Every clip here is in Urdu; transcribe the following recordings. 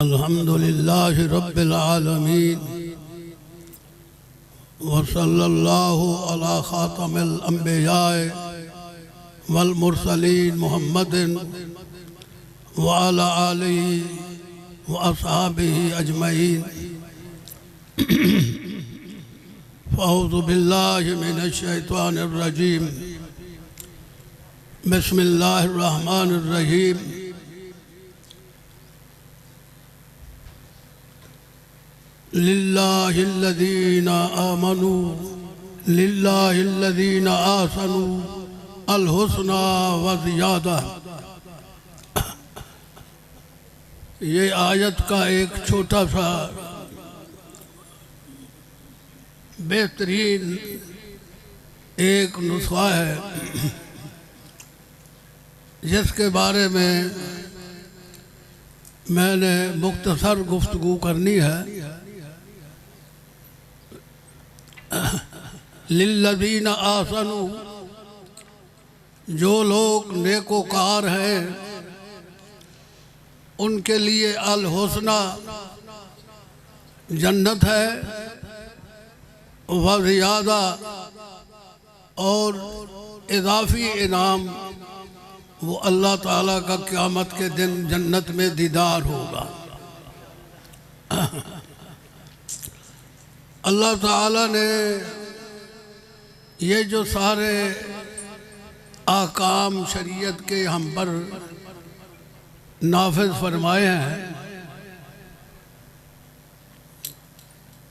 الحمد للہ رب العالمین وصلی اللہ علی خاتم الانبیاء والمرسلین محمد وعلی آلہ واصحابہ اجمعین فاعوذ باللہ من الشیطان الرجیم بسم اللہ الرحمن الرحیم للہ الذین آمنوا للہ الذین آحسنوا الحسنى وزیادہ۔ یہ آیت کا ایک چھوٹا سا بہترین ایک نسخہ ہے جس کے بارے میں نے مختصر گفتگو کرنی ہے۔ للذین آحسنوا، جو لوگ نیکوکار ہیں ان کے لیے الحسنى جنت ہے، وزیادہ اور اضافی انعام وہ اللہ تعالیٰ کا قیامت کے دن جنت میں دیدار ہوگا۔ اللہ تعالیٰ نے یہ جو سارے احکام شریعت کے ہم پر نافذ فرمائے ہیں،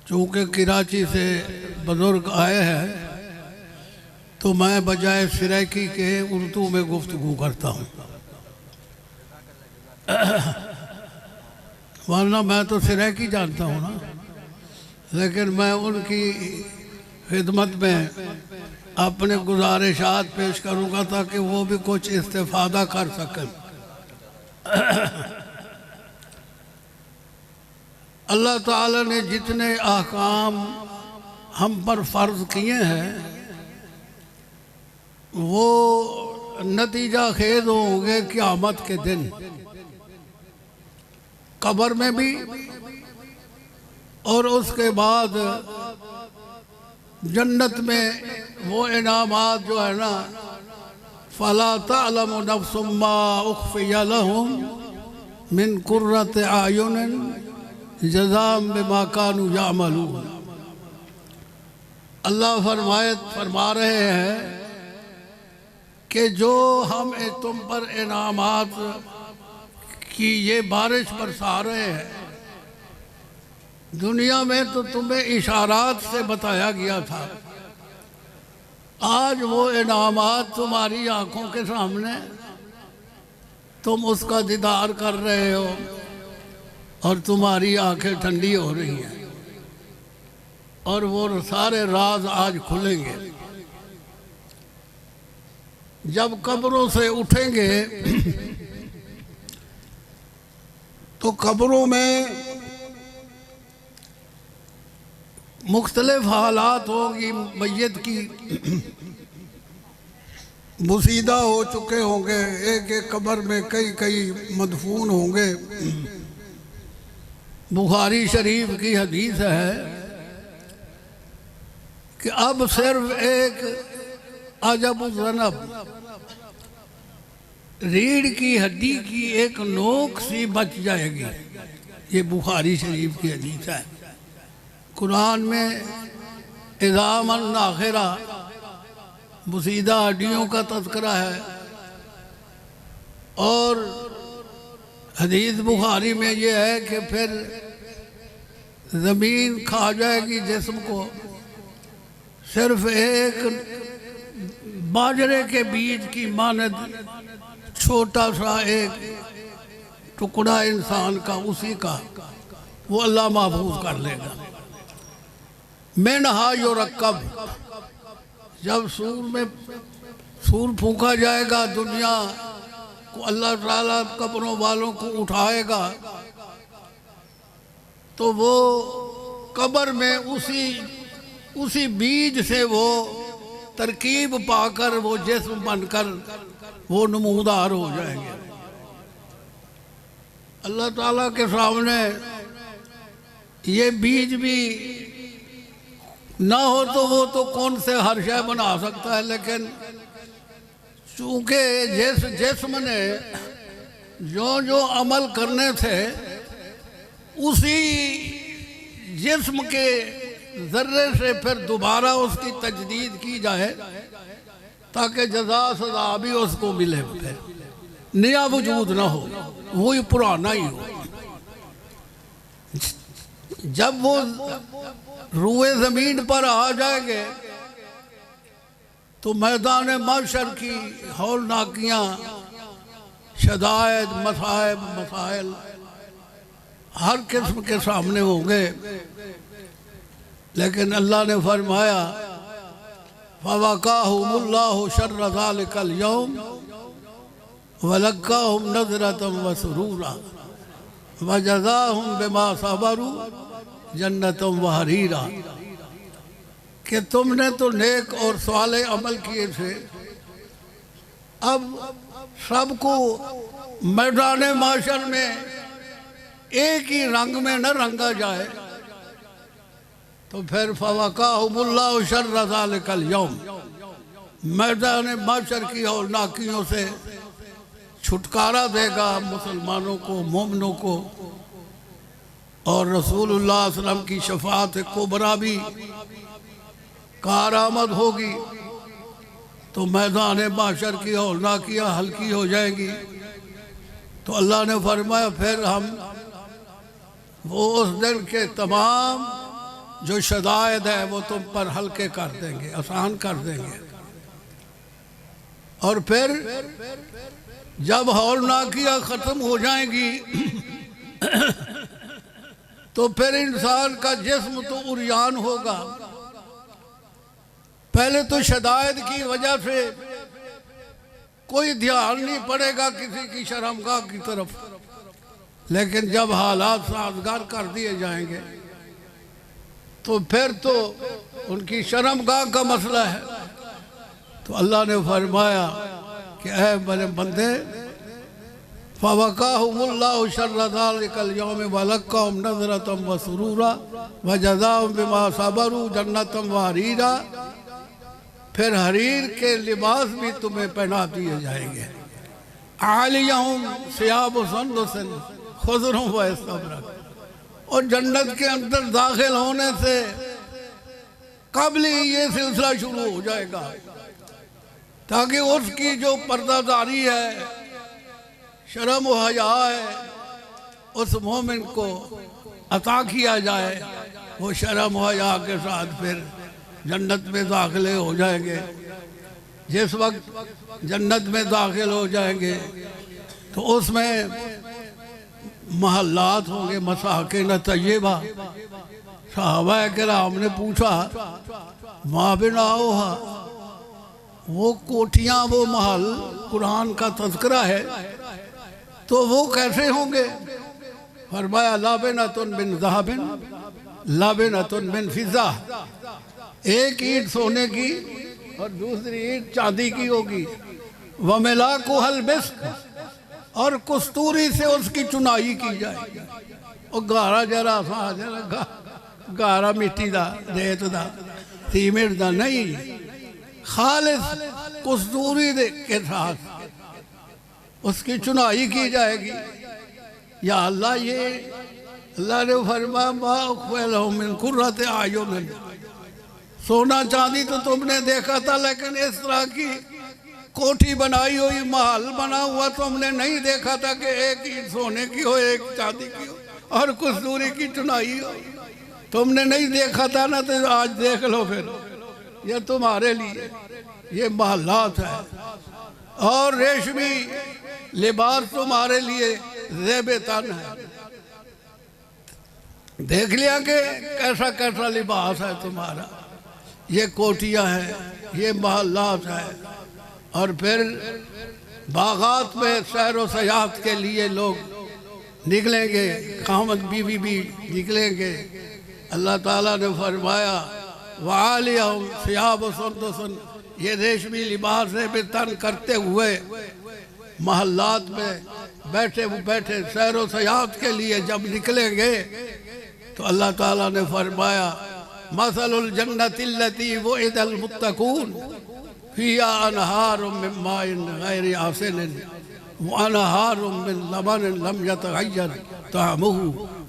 چونکہ کراچی سے بزرگ آئے ہیں تو میں بجائے سریکی کے اردو میں گفتگو کرتا ہوں، ورنہ میں تو سریکی جانتا ہوں نا، لیکن میں ان کی خدمت میں اپنے گزارشات پیش کروں گا تاکہ وہ بھی کچھ استفادہ کر سکیں۔ اللہ تعالیٰ نے جتنے احکام ہم پر فرض کیے ہیں وہ نتیجہ خیز ہوں گے قیامت کے دن، قبر میں بھی اور اس کے بعد جنت میں وہ انعامات جو ہے نا، فَلَا تَعْلَمُ نَفْسٌ مَّا أُخْفِيَ لَهُم مِّن قُرَّةِ أَعْيُنٍ جَزَاءً بِمَا كَانُوا يَعْمَلُونَ۔ اللہ فرما رہے ہیں کہ جو ہم تم پر انعامات کی یہ بارش برسا رہے ہیں، دنیا میں تو تمہیں اشارات سے بتایا گیا تھا، آج وہ انعامات تمہاری آنکھوں کے سامنے، تم اس کا دیدار کر رہے ہو اور تمہاری آنکھیں ٹھنڈی ہو رہی ہیں، اور وہ سارے راز آج کھلیں گے۔ جب قبروں سے اٹھیں گے تو قبروں میں مختلف حالات ہوں گی، میت کی بوسیدہ ہو چکے ہوں گے، ایک ایک قبر میں کئی مدفون ہوں گے۔ بخاری شریف کی حدیث ہے کہ اب صرف ایک عجب الذنب، ریڑھ کی ہڈی کی ایک نوک سی بچ جائے گی۔ یہ بخاری شریف کی حدیث ہے۔ قرآن میں عظام الناخرہ، بوسیدہ ہڈیوں کا تذکرہ ہے، اور حدیث بخاری میں یہ ہے کہ پھر زمین کھا جائے گی جسم کو، صرف ایک باجرے کے بیج کی مانند چھوٹا سا ایک ٹکڑا انسان کا، اسی کا وہ اللہ محفوظ کر لے گا۔ منہا یرکب، جب سور پھونکا جائے گا، دنیا کو اللہ تعالیٰ قبروں والوں کو اٹھائے گا تو وہ قبر میں اسی بیج سے وہ ترکیب پا کر وہ جسم بن کر وہ نمودار ہو جائیں گے۔ اللہ تعالیٰ کے سامنے یہ بیج بھی نہ ہو تو وہ تو کون سے ہر شے بنا سکتا ہے، لیکن چونکہ جس جسم نے جو عمل کرنے تھے اسی جسم کے ذرے سے پھر دوبارہ اس کی تجدید کی جائے تاکہ جزا سزا بھی اس کو ملے، پھر نیا وجود نہ ہو، وہی پرانا ہی ہو۔ جب وہ روئے زمین پر آ جائیں گے تو میدان محشر کی ہولناکیاں، شدائد، مصائب، مسائل ہر قسم کے سامنے ہوں گے، لیکن اللہ نے فرمایا فَوَقَاهُمُ اللَّهُ شَرَّ ذَلِكَ الْيَوْمِ وَلَقَّاهُمْ نَضْرَةً وَسُرُورًا وَجَزَاهُمْ بِمَا صَبَرُوا جَنَّةً وَحَرِيرًا، کہ تم نے تو نیک اور صالح عمل کیے تھے، اب سب کو میدان محشر میں ایک ہی رنگ میں نہ رنگا جائے، تو پھر فَوَقَاهُمُ اللَّهُ شَرَّ ذَلِكَ الْيَوْمِ، میدان محشر کی ہولناکیوں سے چھٹکارا دے گا مسلمانوں کو، مومنوں کو، اور رسول اللہ صلی اللہ علیہ وسلم کی شفاعت کبریٰ بھی کارآمد ہوگی، تو میدان محشر کی ہولناکیاں ہلکی ہو جائیں گی۔ تو اللہ نے فرمایا پھر ہم وہ اس دن کے تمام جو شدائد ہے وہ تم پر ہلکے کر دیں گے، آسان کر دیں گے، اور پھر جب ہولناکیاں ختم ہو جائیں گی تو پھر انسان کا جسم تو عریان ہوگا۔ پہلے تو شدائد کی وجہ سے کوئی دھیان نہیں پڑے گا کسی کی شرمگاہ کی طرف، لیکن جب حالات سازگار کر دیے جائیں گے تو پھر تو ان کی شرمگاہ کا مسئلہ ہے۔ تو اللہ نے فرمایا کہ اے میرے بندے فَوَقَاهُمُ اللَّهُ شَرَّ ذَلِكَ الْيَوْمِ وَلَقَّاهُمْ نَضْرَةً وَسُرُورًا وَجَزَاهُمْ بِمَا صَبَرُوا جَنَّةً وَحَرِيرًا، پھر حریر کے لباس بھی تمہیں پہنا دیے جائیں گے، عَالِيَهُمْ ثِيَابُ سُنْدُسٍ خُضْرٌ وَإِسْتَبْرَقٌ، اور جنت کے اندر داخل ہونے سے قبل ہی یہ سلسلہ شروع ہو جائے گا تاکہ اس کی جو پردہ داری ہے، شرم و حیا ہے، اس مومن کو عطا کیا جائے، وہ شرم و حیا کے ساتھ پھر جنت میں داخلے ہو جائیں گے۔ جس وقت جنت میں داخل ہو جائیں گے تو اس میں محلات ہوں گے، مساکن طیبہ۔ صحابہ کرام نے پوچھا ما بناؤہا، وہ کوٹھیاں، وہ محل قرآن کا تذکرہ ہے تو وہ کیسے ہوں گے؟ فرمایا لابنۃ من ذہب لابنۃ من فضہ، ایک اینٹ سونے کی اور دوسری اینٹ چاندی کی ہوگی، وَمِلَاكُهَا الْمِسْكُ، اور کستوری سے اس کی چنائی کی جائے گی۔ اور گارا جرا سا جرا گارا مٹی دا، ریت دا، سیمنٹ دا نہیں، خالص کستوری کے ساتھ اس کی چنائی کی جائے گی۔ یا اللہ، یہ اللہ نے فرمایا ما اخفی لہم من قرۃ اعین، سونا چاندی تو تم نے دیکھا تھا، لیکن اس طرح کی کوٹھی بنائی ہوئی، محل بنا ہوا تم نے نہیں دیکھا تھا کہ ایک اینٹ سونے کی ہو، ایک چاندی کی ہو، اور کستوری کی چنائی ہو۔ تم نے نہیں دیکھا تھا نا، تو آج دیکھ لو پھر، یہ تمہارے لیے یہ محلات ہے، اور ریشمی لباس تمہارے لیے زیب تن ہے۔ دیکھ لیا کہ کیسا کیسا لباس ہے تمہارا، یہ کوٹیاں ہیں، یہ محلات ہیں، اور پھر باغات میں سیر و سیاحت کے لیے لوگ نکلیں گے، خامد بیوی بھی نکلیں گے۔ اللہ تعالیٰ نے فرمایا وَعَالِيَهُمْ ثِيَابُ سُنْدُسٍ، یہ ریشمی لباس ہے بے تن کرتے ہوئے محلات میں بیٹھے سیر و سیاحت کے لیے جب نکلیں گے تو اللہ تعالیٰ نے فرمایا مثل الجنت التي وعد المتقون فيها انہار من ماء غیر آسن وانہار من لبن لم يتغیر طعمه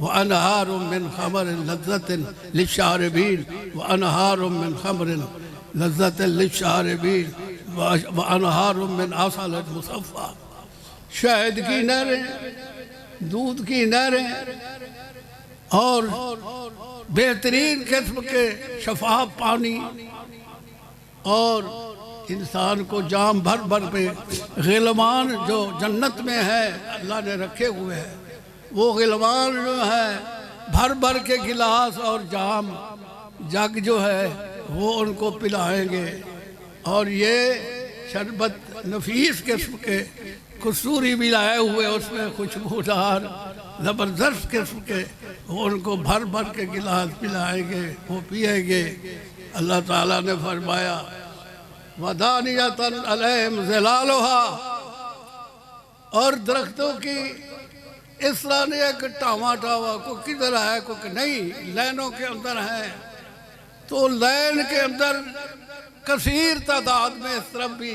وانہار من خمر لذة للشاربین وانہار من خمر لذة للشاربین وانہار من عسل مصفى، شہد کی نہریں، دودھ کی نہریں اور بہترین قسم کے شفاف پانی، اور انسان کو جام بھر بھر میں غلمان جو جنت میں ہے اللہ نے رکھے ہوئے ہیں، وہ غلمان جو ہے بھر بھر کے گلاس اور جام جگ جو ہے وہ ان کو پلائیں گے، اور یہ شربت نفیس قسم کے کستوری بھی لائے ہوئے اس میں خوشبودار زبردست قسم کے، وہ ان کو بھر بھر کے گلاس پلائیں گے، وہ پئیں گے۔ اللہ تعالیٰ نے فرمایا وَدَانِيَةً عَلَيْهِمْ ظِلَالُهَا، اور درختوں کی اس طرح نہیں ہے کہ ٹاوا ٹاوا کو کدھر ہے کو نہیں، لینوں کے اندر ہے، تو لین کے اندر کثیر تعداد میں اس طرف بھی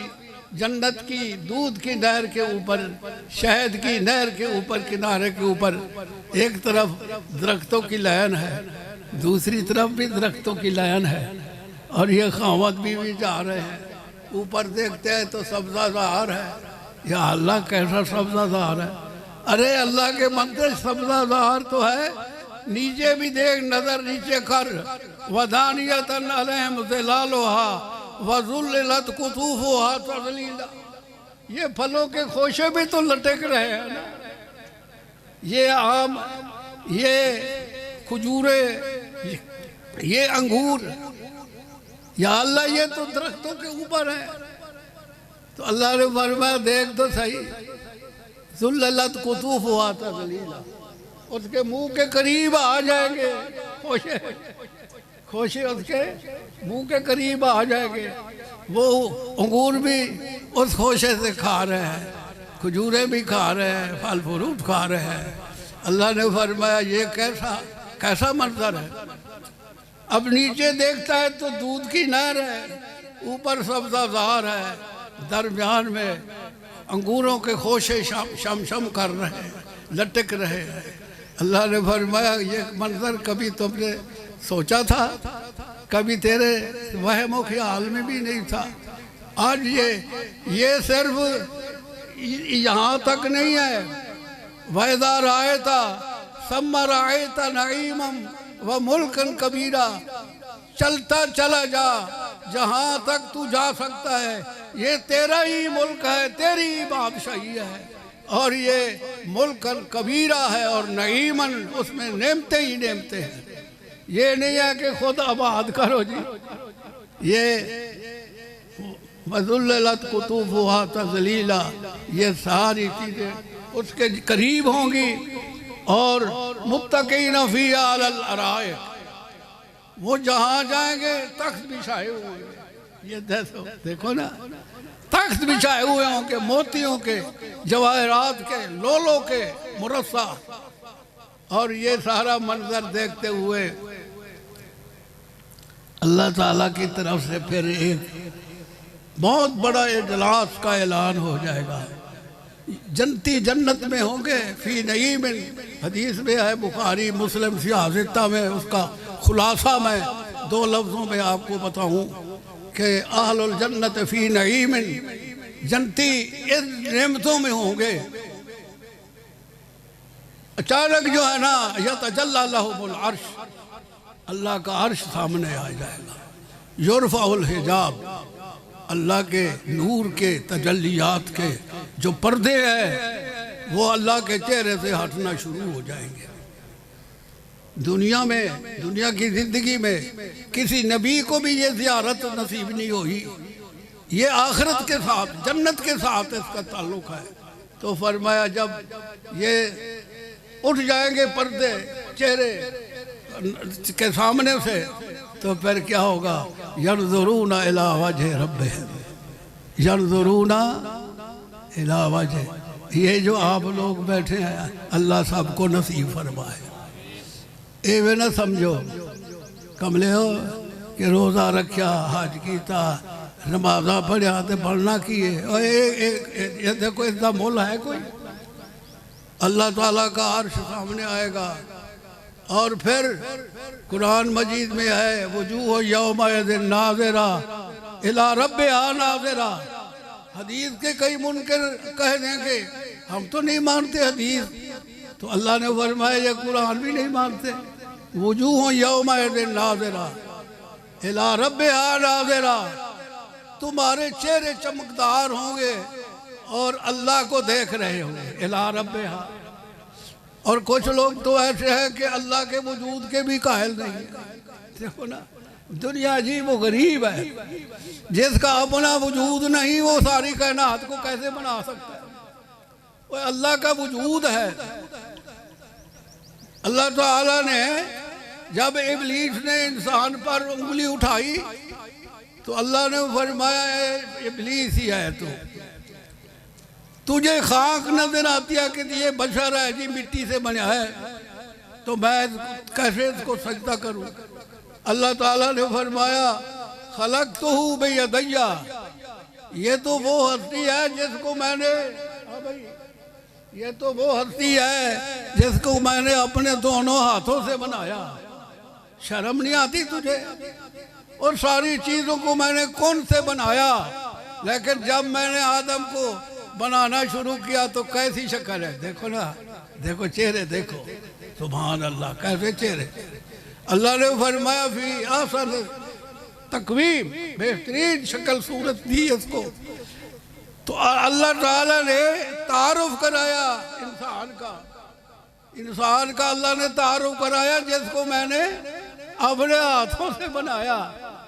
جنت کی دودھ کی نہر کے اوپر، شہد کی نہر کے اوپر، کنارے کے اوپر ایک طرف درختوں کی لین ہے، دوسری طرف بھی درختوں کی لین ہے، اور یہ خاوند بھی جا رہے ہیں، اوپر دیکھتے ہیں تو سبزہ زار ہے، یا اللہ کیسا سبزہ زار ہے، ارے اللہ کے منتر سبزہ زار تو ہے، نیچے بھی دیکھ، نظر نیچے کر، وَدَانِيَةً عَلَيْهِمْ ظِلَالُهَا وَذُلِّلَتْ قُطُوفُهَا تَذْلِيلًا، یہ پھلوں کے خوشے بھی تو لٹک رہے ہیں نا، یہ آم، یہ کھجورے، یہ انگور، یا اللہ یہ تو درختوں کے اوپر ہے، تو اللہ نے فرمایا دیکھ تو صحیح، ذُلِّلَتْ قُطُوفُهَا تَذْلِيلًا، اس کے منہ کے قریب آ جائیں گے خوشے اس کے منہ کے قریب آ جائیں گے، وہ انگور بھی اس خوشے سے کھا رہے ہیں، کھجورے بھی کھا رہے ہیں، پھل فروٹ کھا رہے ہیں۔ اللہ نے فرمایا یہ کیسا منظر ہے، اب نیچے دیکھتا ہے تو دودھ کی نہر ہے، اوپر سبزہ زار ہے، درمیان میں انگوروں کے خوشے شم کر رہے ہیں، لٹک رہے ہیں۔ اللہ نے فرمایا یہ منظر کبھی تم نے سوچا تھا، کبھی تیرے وہم و خیال میں بھی نہیں تھا، آج یہ صرف یہاں تک نہیں ہے، وَإِذَا رَأَيْتَ ثَمَّ رَأَيْتَ نَعِيمًا وَمُلْكًا كَبِيرًا، چلتا چلا جا جہاں تک تو جا سکتا ہے، یہ تیرا ہی ملک ہے، تیری ہی بادشاہی ہے، اور یہ ملکن کبیرہ ہے، اور نعیمن اس میں نعمتیں ہی نعمتیں ہیں، یہ نہیں ہے کہ خود آباد کرو جی، یہ وَذُلِّلَتْ قُطُوفُهَا تَذْلِيلًا، یہ ساری چیزیں اس کے قریب ہوں گی، اور متقین فیہا علی الارائک، وہ جہاں جائیں گے تخت بچھائے ہوئے ہیں، یہ دیکھو نا، تخت بچھائے ہوئے ہوں گے، موتیوں کے، جواہرات کے، لولوں کے، مرصع، اور یہ سارا منظر دیکھتے ہوئے اللہ تعالیٰ کی طرف سے پھر ایک بہت بڑا اجلاس کا اعلان ہو جائے گا، جنتی جنت میں ہوں گے، فی نعیم، حدیث میں ہے بخاری مسلم سیاہ ستہ میں، اس کا خلاصہ میں دو لفظوں میں آپ کو بتاؤں کہ اہل الجنت فی نعیم، جنتی ان نعمتوں میں ہوں گے، اچانک جو ہے نا یتجلی لہم العرش، اللہ کا عرش سامنے آ جائے گا، یرفع الحجاب، اللہ کے نور کے تجلیات کے جو پردے ہیں وہ اللہ کے چہرے سے ہٹنا شروع ہو جائیں گے۔ دنیا میں، دنیا کی زندگی میں کسی نبی کو بھی یہ زیارت نصیب نہیں ہوئی، یہ آخرت کے ساتھ، جنت کے ساتھ اس کا تعلق ہے۔ تو فرمایا جب یہ اٹھ جائیں گے پردے چہرے کے سامنے سے تو پھر کیا ہوگا؟ ينظرون إلى وجه ربهم، ينظرون إلى وجه یہ جو آپ لوگ بیٹھے ہیں اللہ سب کو نصیب فرمائے۔ ایویں نہ سمجھو کملے ہو کہ روزہ رکھیا، حج کیتا، نمازاں پڑھیا تے پڑھنا کیے، یہ دیکھو اس دا مول ہے کوئی؟ اللہ تعالیٰ کا عرش سامنے آئے گا، اور پھر قرآن مجید میں ہے وجوہ یومئذ ناظرہ الی ربہا ناظرہ۔ حدیث کے کئی منکر کہہ دیں کہ ہم تو نہیں مانتے حدیث، تو اللہ نے فرمایا یہ قرآن بھی نہیں مانتے۔ وجوہ یومئذ ناظرہ الی ربہا ناظرہ، تمہارے چہرے چمکدار ہوں گے اور اللہ کو دیکھ رہے ہوں گے، الی ربہا۔ اور کچھ لوگ تو ایسے ہیں کہ اللہ کے وجود کے بھی قائل نہیں ہیں۔ دیکھو نا، دنیا عجیب و غریب ہے، جس کا اپنا وجود نہیں وہ ساری کائنات کو کیسے بنا سکتا ہے؟ وہ اللہ کا وجود ہے۔ اللہ تعالیٰ نے جب ابلیس نے انسان پر انگلی اٹھائی تو اللہ نے فرمایا اے ابلیس ہی ہے تجھے خاک نظر آتی ہے کہ یہ بشر ہے جی، مٹی سے بنا ہے، تو میں کیسے اس کو سجدہ کروں؟ اللہ تعالیٰ نے فرمایا خلقتہ بیدی، یہ تو وہ ہستی ہے جس کو میں نے یہ تو وہ ہستی ہے جس کو میں نے اپنے دونوں ہاتھوں سے بنایا۔ شرم نہیں آتی تجھے؟ اور ساری چیزوں کو میں نے کون سے بنایا، لیکن جب میں نے آدم کو بنانا شروع کیا تو کیسی شکل ہے، دیکھو نا، دیکھو چہرے دیکھو، سبحان اللہ، کیسے چہرے۔ اللہ نے فرمایا فی احسن تقویم، بہترین شکل صورت دی اس کو۔ تو اللہ تعالیٰ نے تعارف کرایا انسان کا اللہ نے تعارف کرایا جس کو میں نے اپنے ہاتھوں سے بنایا۔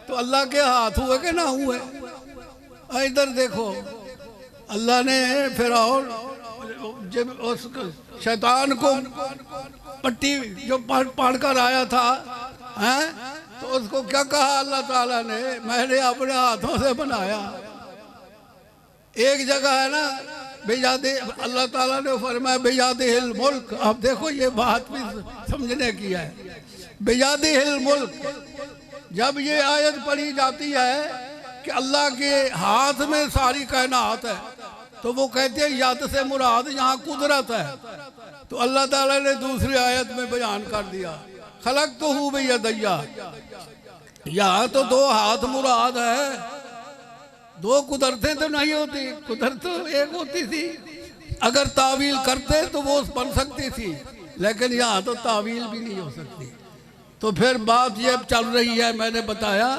تو اللہ کے ہاتھ ہوئے کہ نہ ہوئے؟ ادھر دیکھو، اللہ نے فرعون جب اس شیطان کو پٹی جو پڑھ کر آیا تھا تو اس کو کیا کہا اللہ تعالیٰ نے؟ میں نے اپنے ہاتھوں سے بنایا۔ ایک جگہ ہے نا اللہ تعالیٰ نے فرمایا بیادہ الملک، اب دیکھو یہ بات بھی سمجھنے کی ہے، بیادہ الملک۔ جب یہ آیت پڑھی جاتی ہے کہ اللہ کے ہاتھ میں ساری کائنات ہے تو وہ کہتے ہیں ید سے مراد یہاں قدرت ہے۔ تو اللہ تعالیٰ نے دوسری آیت میں بیان کر دیا خلقتہ بیدی، یہاں تو دو ہاتھ مراد ہے، دو قدرتیں تو نہیں ہوتی، قدرت تو ایک ہوتی تھی، اگر تعویل کرتے تو وہ بن سکتی تھی، لیکن یہاں تو تعویل بھی نہیں ہو سکتی۔ تو پھر بات یہ چل رہی ہے، میں نے بتایا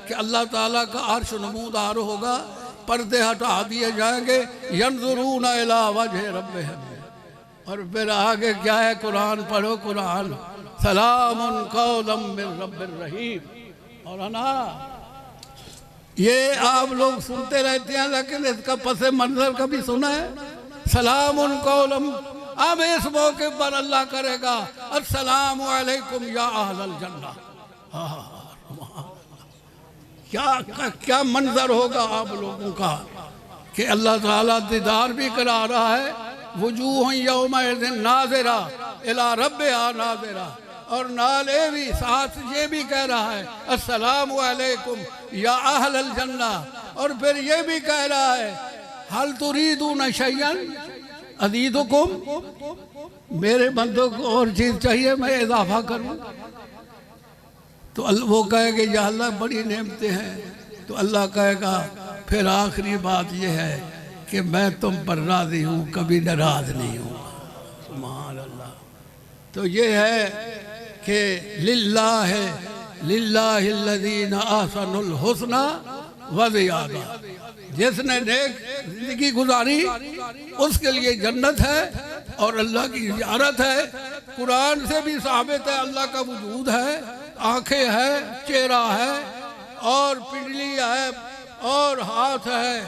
کہ اللہ تعالیٰ کا عرش نمودار ہوگا، پردے ہٹا دیے جائیں گے، ینظرون الی وجہ ربہم، اور پھر آگے کیا ہے؟ قرآن پڑھو، قرآن سلام قولا من رب الرحیم۔ اور انا یہ آپ لوگ سنتے رہتے ہیں لیکن اس کا پس منظر کبھی سنا ہے؟ سلام قولا، اب اس موقع پر اللہ کرے گا السلام علیکم یا اہل الجنہ۔ کیا منظر ہوگا آپ لوگوں کا کہ اللہ تعالیٰ دیدار بھی کرا رہا ہے، وجوہ یومئذ ناظرہ الی ربہا ناظرہ، اور نال بھی ساتھ یہ بھی کہہ رہا ہے السلام علیکم یا اہل الجنہ، اور پھر یہ بھی کہہ رہا ہے حل تریدون شیئا ازیدکم، میرے بندوں کو اور چیز چاہیے میں اضافہ کروں؟ تو وہ کہے گا یا اللہ بڑی نعمتیں ہیں، تو اللہ کہے گا پھر آخری بات یہ ہے کہ میں تم پر راضی ہوں، کبھی ناراض نہیں ہوں۔ سبحان اللہ۔ تو یہ ہے کہ للہ الذین احسنوا الحسنی وزیادہ، جس نے نیک زندگی گزاری اس کے لیے جنت ہے اور اللہ کی زیارت ہے۔ قرآن سے بھی ثابت ہے اللہ کا وجود ہے، آنکھیں ہے، چہرہ ہے، اور پنڈلی ہے، اور ہاتھ ہے،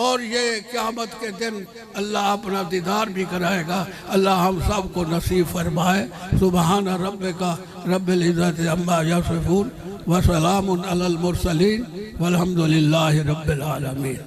اور یہ قیامت کے دن اللہ اپنا دیدار بھی کرائے گا۔ اللہ ہم سب کو نصیب فرمائے۔ سبحان ربک رب العزت عما یصفون وسلام علی المرسلین والحمد للہ رب العالمین۔